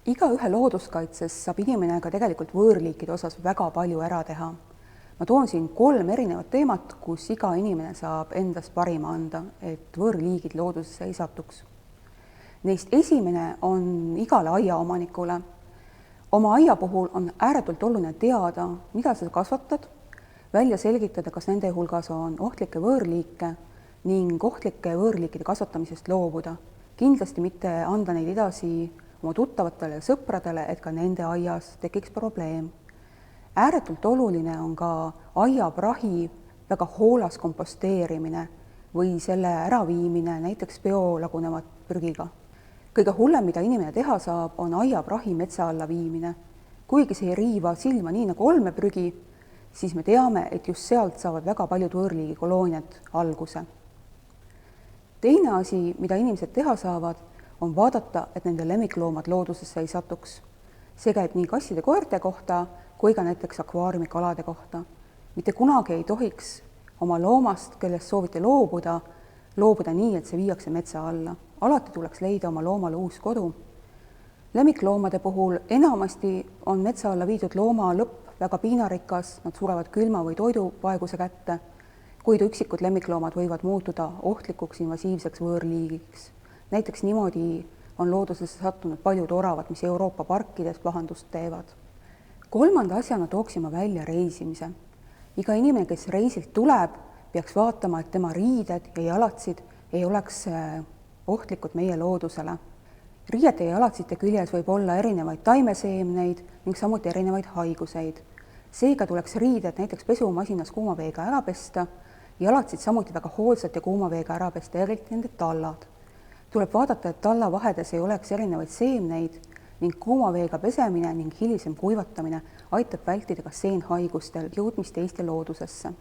Igaühe looduskaitses saab inimene ka tegelikult võõrliikide osas väga palju ära teha. Ma toon siin 3 erinevat teemat, kus iga inimene saab endast parima anda, et võõrliigid loodusesse ei satuks. Neist esimene on igale aiaomanikule. Oma aia puhul on ääretult oluline teada, mida sa kasvatad, välja selgitada, kas nende hulgas on ohtlikke võõrliike ning ohtlike võõrliikide kasvatamisest loobuda. Kindlasti mitte anda neid edasi oma tuttavatele ja sõpradele, et ka nende aias tekiks probleem. Ääretult oluline on ka aiaprahi väga hoolas komposteerimine või selle äraviimine näiteks biolagunevat prügiga. Kõige hullem, mida inimene teha saab, on aiaprahi metsa alla viimine. Kuigi see ei riiva silma nii nagu olmeprügi, siis me teame, et just sealt saavad väga paljud võõrliigi kolooniad alguse. Teine asi, mida inimesed teha saavad, on vaadata, et nende lemmikloomad loodusesse ei satuks. See käib nii kasside koerte kohta kui ka näiteks akvaariumikalade kohta. Mitte kunagi ei tohiks oma loomast, kellest soovite loobuda nii, et see viiakse metsa alla. Alati tuleks leida oma loomale uus kodu. Lemmikloomade puhul enamasti on metsa alla viidud looma lõpp väga piinarikas, nad surevad külma või toiduvaeguse kätte, kuid üksikud lemmikloomad võivad muutuda ohtlikuks invasiivseks võõrliigiks. Näiteks niimoodi on loodusesse sattunud paljud oravad, mis Euroopa parkides pahandust teevad. 3. asjana tooksime välja reisimise. Iga inimene, kes reisilt tuleb, peaks vaatama, et tema riided ja jalatsid ei oleks ohtlikud meie loodusele. Riiete ja jalatsite küljes võib olla erinevaid taimeseemneid ning samuti erinevaid haiguseid. Seega tuleks riided näiteks pesumasinas kuuma veega ära pesta, jalatsid samuti väga hoolsalt ja kuuma veega ära pesta, eriti nende tallad. Tuleb vaadata, et talla vahedes ei oleks erinevaid seemneid ning kuuma veega pesemine ning hilisem kuivatamine aitab vältida ka seenhaigustel jõudmist Eesti loodusesse.